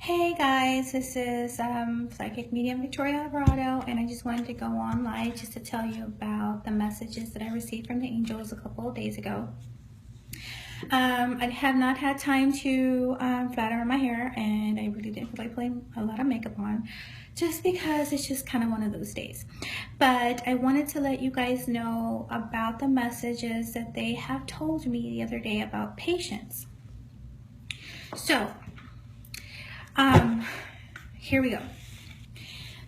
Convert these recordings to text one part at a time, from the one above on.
Hey guys, this is Psychic Medium Victoria Alvarado, and I just wanted to go on live just to tell you about the messages that I received from the angels a couple of days ago. I have not had time to flatter my hair, and I really didn't feel like putting a lot of makeup on just because it's just kind of one of those days. But I wanted to let you guys know about the messages that they have told me the other day about patience. So, here we go.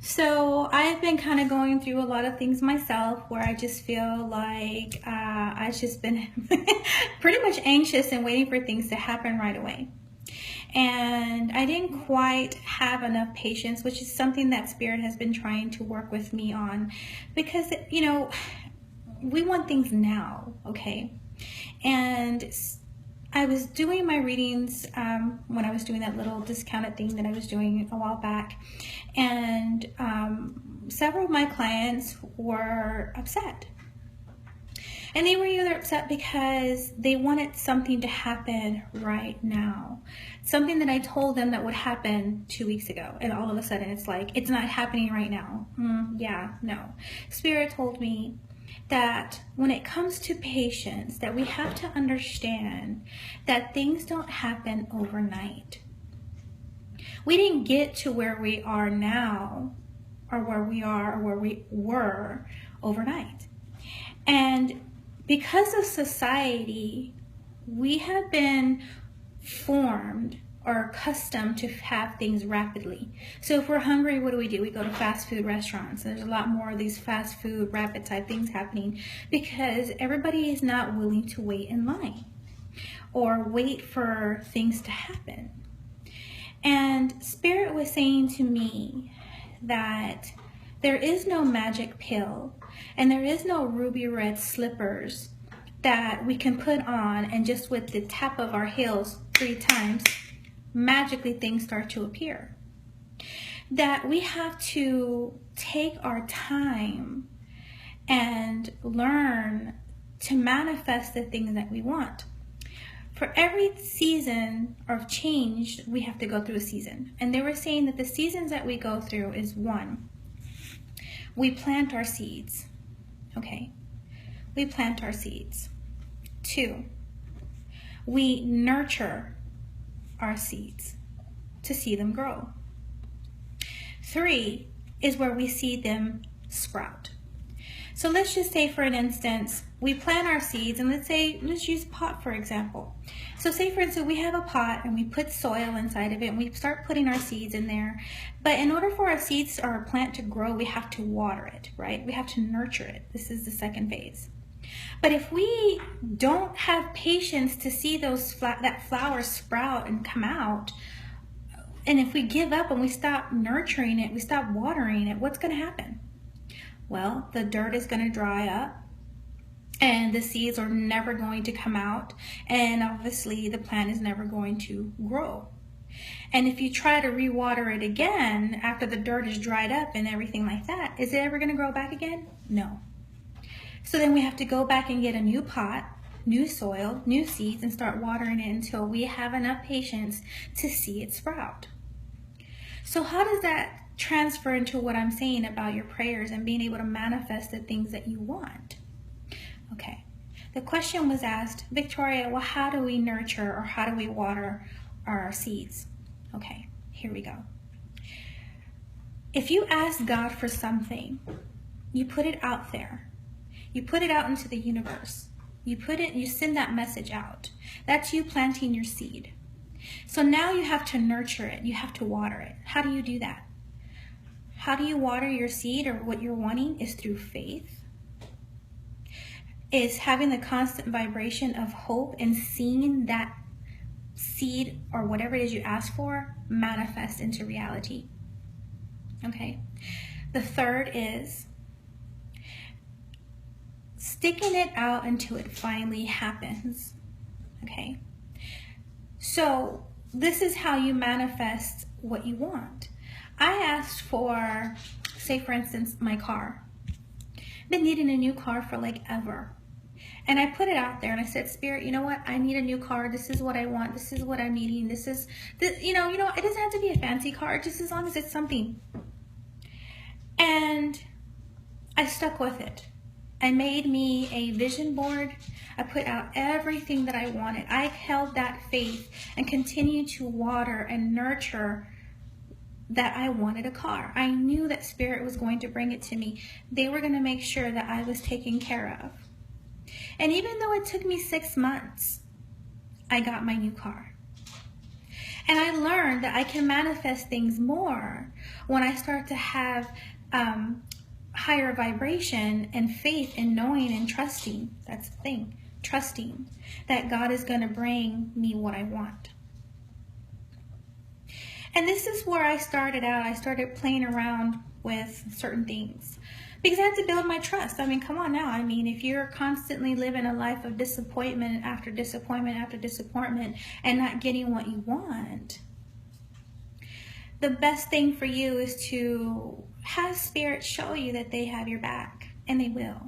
So I've been kind of going through a lot of things myself where I just feel like I've just been pretty much anxious and waiting for things to happen right away. And I didn't quite have enough patience, which is something that Spirit has been trying to work with me on, because, you know, we want things now, okay? And I was doing my readings when I was doing that little discounted thing that I was doing a while back, and several of my clients were upset. And they were either upset because they wanted something to happen right now. Something that I told them that would happen 2 weeks ago, and all of a sudden it's like, it's not happening right now. Yeah, no. Spirit told me that when it comes to patience, that we have to understand that things don't happen overnight. We didn't get to where we are now, or where we are, or where we were overnight. And because of society, we have been formed or accustomed to have things rapidly. So if we're hungry, what do? We go to fast food restaurants. There's a lot more of these fast food, rapid type things happening because everybody is not willing to wait in line or wait for things to happen. And Spirit was saying to me that there is no magic pill and there is no ruby red slippers that we can put on and just with the tap of our heels 3 times, magically things start to appear. That we have to take our time and learn to manifest the things that we want. For every season of change, we have to go through a season. And they were saying that the seasons that we go through is 1, we plant our seeds. Okay, we plant our seeds. 2, we nurture our seeds to see them grow. 3 is where we see them sprout. So let's just say, for an instance, we plant our seeds, and let's use pot for example. So say for instance we have a pot and we put soil inside of it and we start putting our seeds in there. But in order for our seeds or our plant to grow, we have to water it, right? We have to nurture it. This is the second phase. But if we don't have patience to see that flower sprout and come out, and if we give up and we stop nurturing it, we stop watering it, what's going to happen? Well, the dirt is going to dry up and the seeds are never going to come out, and obviously the plant is never going to grow. And if you try to re-water it again after the dirt is dried up and everything like that, is it ever going to grow back again? No. So then we have to go back and get a new pot, new soil, new seeds, and start watering it until we have enough patience to see it sprout. So how does that transfer into what I'm saying about your prayers and being able to manifest the things that you want? Okay, the question was asked, Victoria, well, how do we nurture or how do we water our seeds? Okay, here we go. If you ask God for something, you put it out there. You put it out into the universe. You send that message out. That's you planting your seed. So now you have to nurture it. You have to water it. How do you do that? How do you water your seed, or what you're wanting is through faith. Is having the constant vibration of hope and seeing that seed or whatever it is you ask for manifest into reality. Okay. The third is sticking it out until it finally happens. Okay. So this is how you manifest what you want. I asked for, say for instance, my car. Been needing a new car for like ever. And I put it out there and I said, Spirit, you know what? I need a new car. This is what I want. This is what I'm needing. This, you know, it doesn't have to be a fancy car, just as long as it's something. And I stuck with it. I made me a vision board. I put out everything that I wanted. I held that faith and continued to water and nurture that I wanted a car. I knew that Spirit was going to bring it to me. They were going to make sure that I was taken care of. And even though it took me 6 months, I got my new car. And I learned that I can manifest things more when I start to have higher vibration and faith and knowing and trusting. That's the thing. Trusting that God is going to bring me what I want. And this is where I started out. I started playing around with certain things because I had to build my trust. I mean, come on now. I mean, if you're constantly living a life of disappointment after disappointment after disappointment and not getting what you want, the best thing for you is to have Spirit show you that they have your back, and they will.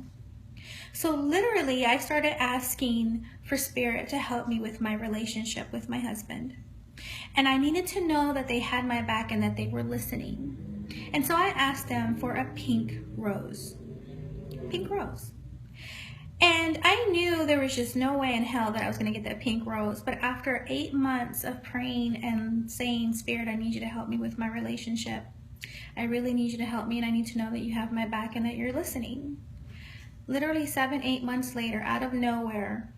So literally, I started asking for Spirit to help me with my relationship with my husband. And I needed to know that they had my back and that they were listening. And so I asked them for a pink rose. Pink rose. And I knew there was just no way in hell that I was going to get that pink rose. But after 8 months of praying and saying, Spirit, I need you to help me with my relationship. I really need you to help me, and I need to know that you have my back and that you're listening. Literally 7-8 months later, out of nowhere,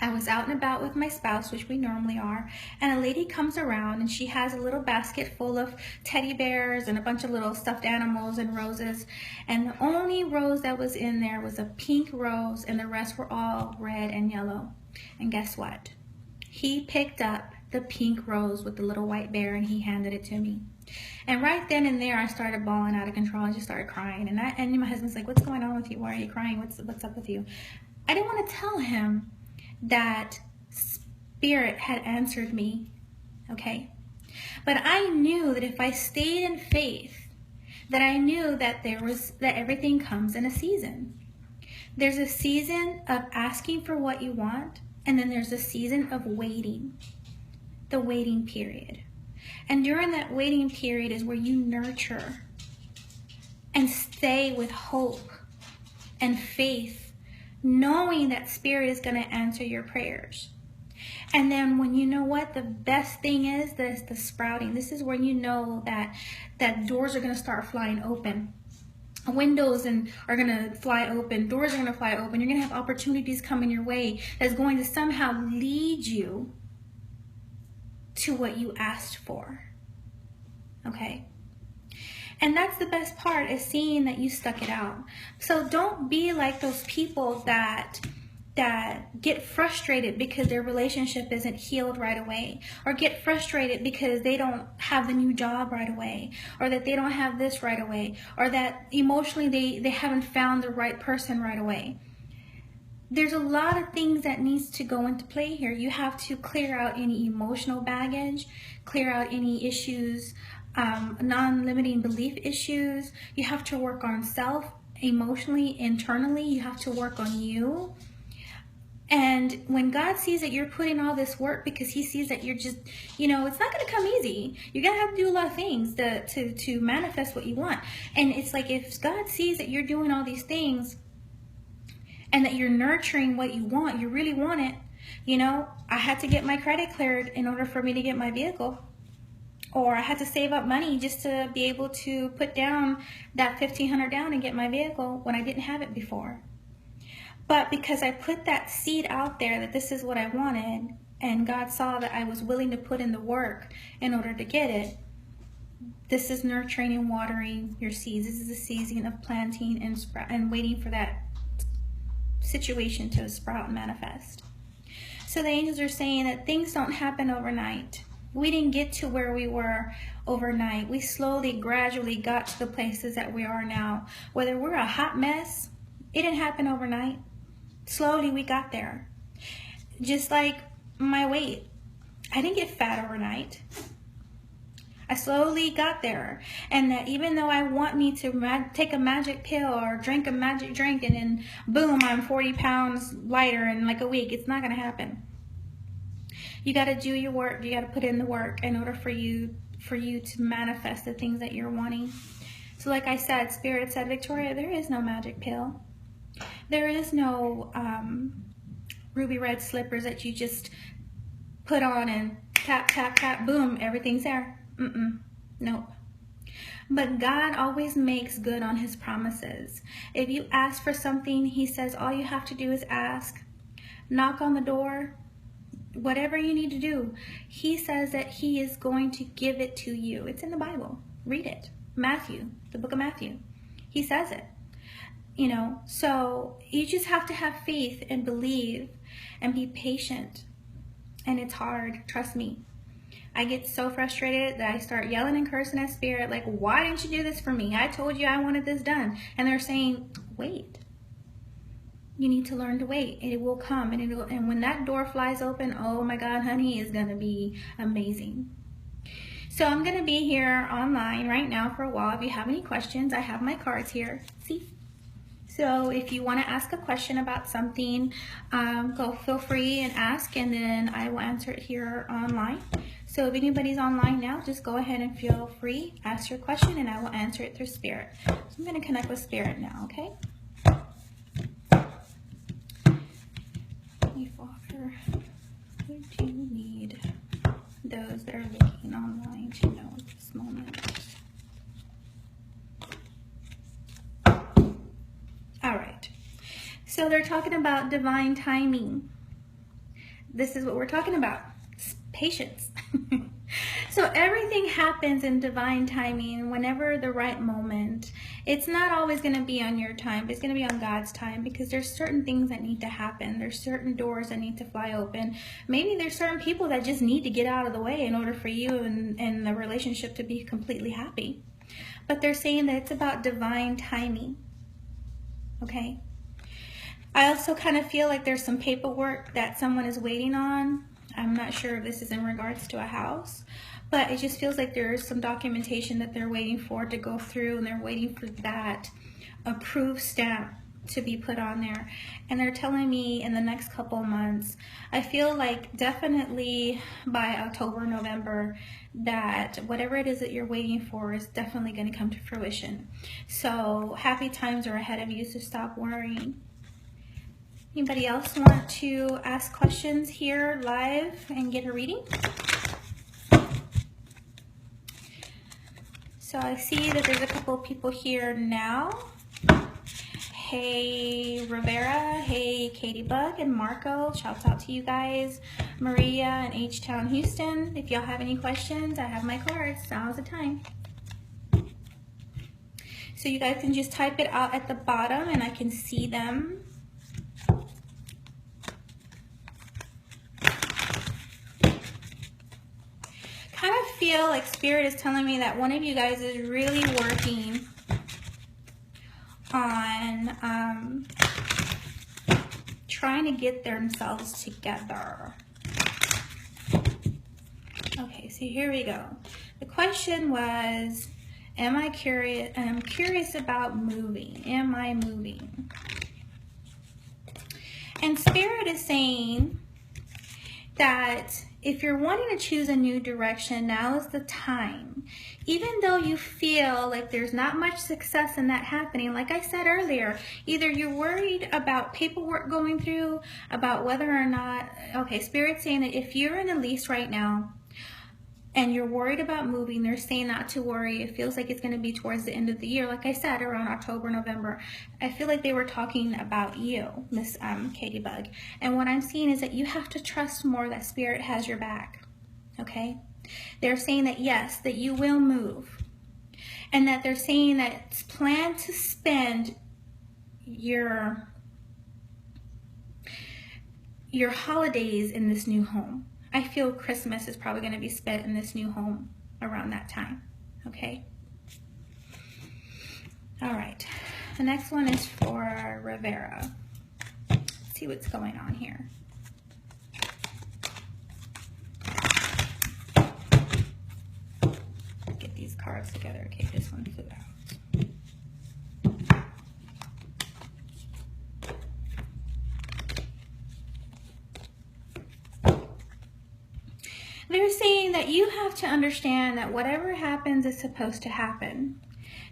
I was out and about with my spouse, which we normally are, and a lady comes around and she has a little basket full of teddy bears and a bunch of little stuffed animals and roses. And the only rose that was in there was a pink rose, and the rest were all red and yellow. And guess what? He picked up the pink rose with the little white bear and he handed it to me. And right then and there, I started bawling out of control. I just started crying. And my husband's like, what's going on with you? Why are you crying? What's up with you? I didn't want to tell him that Spirit had answered me, okay? But I knew that if I stayed in faith, that I knew that that everything comes in a season. There's a season of asking for what you want, and then there's a season of waiting, the waiting period. And during that waiting period is where you nurture and stay with hope and faith, knowing that Spirit is going to answer your prayers. And then when you know what the best thing is, there's the sprouting. This is where you know that doors are going to start flying open. Windows are going to fly open. Doors are going to fly open. You're going to have opportunities coming your way that's going to somehow lead you to what you asked for. Okay? And that's the best part, is seeing that you stuck it out. So don't be like those people that get frustrated because their relationship isn't healed right away, or get frustrated because they don't have the new job right away, or that they don't have this right away, or that emotionally they haven't found the right person right away. There's a lot of things that needs to go into play here. You have to clear out any emotional baggage, clear out any issues, non-limiting belief issues. You have to work on self, emotionally, internally. You have to work on you. And when God sees that you're putting all this work, because he sees that you're just, it's not going to come easy. You're going to have to do a lot of things to manifest what you want. And it's like, if God sees that you're doing all these things and that you're nurturing what you want, you really want it. I had to get my credit cleared in order for me to get my vehicle. Or I had to save up money just to be able to put down that $1,500 down and get my vehicle when I didn't have it before. But because I put that seed out there that this is what I wanted, and God saw that I was willing to put in the work in order to get it, this is nurturing and watering your seeds. This is the season of planting and waiting for that situation to sprout and manifest. So the angels are saying that things don't happen overnight. We didn't get to where we were overnight. We slowly, gradually got to the places that we are now. Whether we're a hot mess, it didn't happen overnight. Slowly we got there. Just like my weight. I didn't get fat overnight. I slowly got there. And that even though I want me to take a magic pill or drink a magic drink and then boom, I'm 40 pounds lighter in like a week, it's not going to happen. You got to do your work. You got to put in the work in order for you to manifest the things that you're wanting. So like I said, Spirit said, Victoria, there is no magic pill. There is no ruby red slippers that you just put on and tap, tap, tap, boom, everything's there. Nope. But God always makes good on his promises. If you ask for something, he says all you have to do is ask. Knock on the door. Whatever you need to do. He says that he is going to give it to you. It's in the Bible. Read it. Matthew, the book of Matthew. He says it. You know, so you just have to have faith and believe and be patient. And it's hard. Trust me. I get so frustrated that I start yelling and cursing at Spirit, like, why didn't you do this for me? I told you I wanted this done. And they're saying, wait. You need to learn to wait. It will come. And when that door flies open, oh my God, honey, it's going to be amazing. So I'm going to be here online right now for a while. If you have any questions, I have my cards here. See? So if you want to ask a question about something, feel free and ask, and then I will answer it here online. So if anybody's online now, just go ahead and feel free, ask your question, and I will answer it through Spirit. So I'm going to connect with Spirit now, okay? Hey, Father, what do you need those that are looking online to know at this moment? All right. So they're talking about divine timing. This is what we're talking about. Patience. So everything happens in divine timing whenever the right moment. It's not always going to be on your time, but it's going to be on God's time, because there's certain things that need to happen. There's certain doors that need to fly open. Maybe there's certain people that just need to get out of the way in order for you and the relationship to be completely happy. But they're saying that it's about divine timing. Okay? I also kind of feel like there's some paperwork that someone is waiting on. I'm not sure if this is in regards to a house, but it just feels like there's some documentation that they're waiting for to go through, and they're waiting for that approved stamp to be put on there. And they're telling me in the next couple of months, I feel like definitely by October, November, that whatever it is that you're waiting for is definitely going to come to fruition. So happy times are ahead of you, so stop worrying. Anybody else want to ask questions here live and get a reading? So I see that there's a couple of people here now. Hey Rivera, hey Katie Bug and Marco, shouts out to you guys. Maria and H-Town Houston, if y'all have any questions, I have my cards, now's the time. So you guys can just type it out at the bottom and I can see them. Kind of feel like Spirit is telling me that one of you guys is really working on trying to get themselves together. Okay, so here we go. The question was, am I curious? I'm curious about moving. Am I moving? And Spirit is saying that if you're wanting to choose a new direction, now is the time. Even though you feel like there's not much success in that happening, like I said earlier, either you're worried about paperwork going through, about whether or not, okay, Spirit's saying that if you're in a lease right now and you're worried about moving, they're saying not to worry. It feels like it's going to be towards the end of the year, like I said, around October, November. I feel like they were talking about you, Miss Katie Bug. And what I'm seeing is that you have to trust more that Spirit has your back, okay? They're saying that, yes, that you will move. And that they're saying that it's planned to spend your holidays in this new home. I feel Christmas is probably going to be spent in this new home around that time, okay? All right, the next one is for Rivera. Let's see what's going on here. get these cards together. Okay, this one flew out. They're saying that you have to understand that whatever happens is supposed to happen.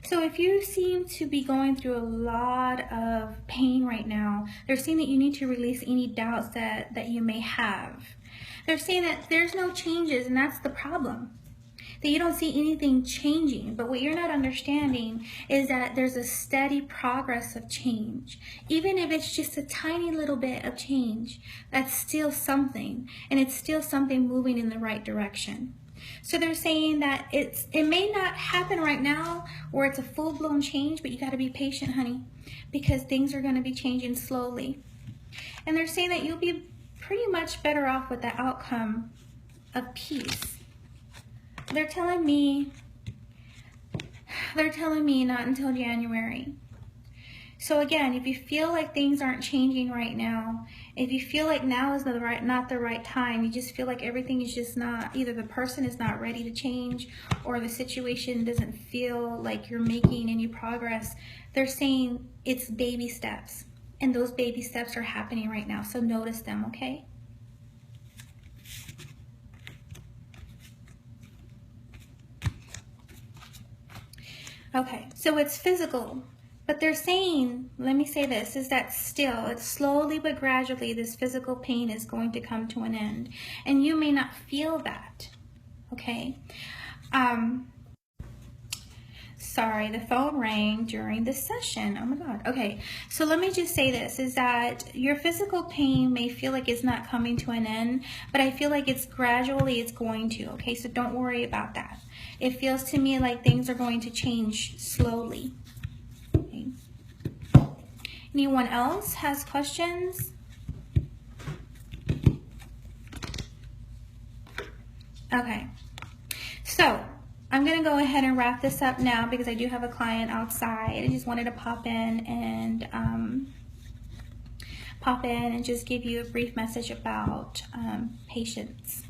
So if you seem to be going through a lot of pain right now, they're saying that you need to release any doubts that you may have. They're saying that there's no changes, and that's the problem. That you don't see anything changing. But what you're not understanding is that there's a steady progress of change. Even if it's just a tiny little bit of change, that's still something. And it's still something moving in the right direction. So they're saying that it may not happen right now or it's a full-blown change, but you got to be patient, honey, because things are going to be changing slowly. And they're saying that you'll be pretty much better off with the outcome of peace. They're telling me not until January. So again, if you feel like things aren't changing right now, if you feel like now is not the right time, you just feel like everything is just not, either the person is not ready to change or the situation doesn't feel like you're making any progress, they're saying it's baby steps. And those baby steps are happening right now. So notice them, okay? Okay, so it's physical, but they're saying, let me say this, is that still, it's slowly but gradually, this physical pain is going to come to an end. And you may not feel that, okay? Sorry, the phone rang during the session. Oh my God. Okay, so let me just say this, is that your physical pain may feel like it's not coming to an end, but I feel like it's gradually, it's going to, okay? So don't worry about that. It feels to me like things are going to change slowly. Okay. Anyone else has questions? Okay, so I'm going to go ahead and wrap this up now because I do have a client outside. I just wanted to pop in and just give you a brief message about patience.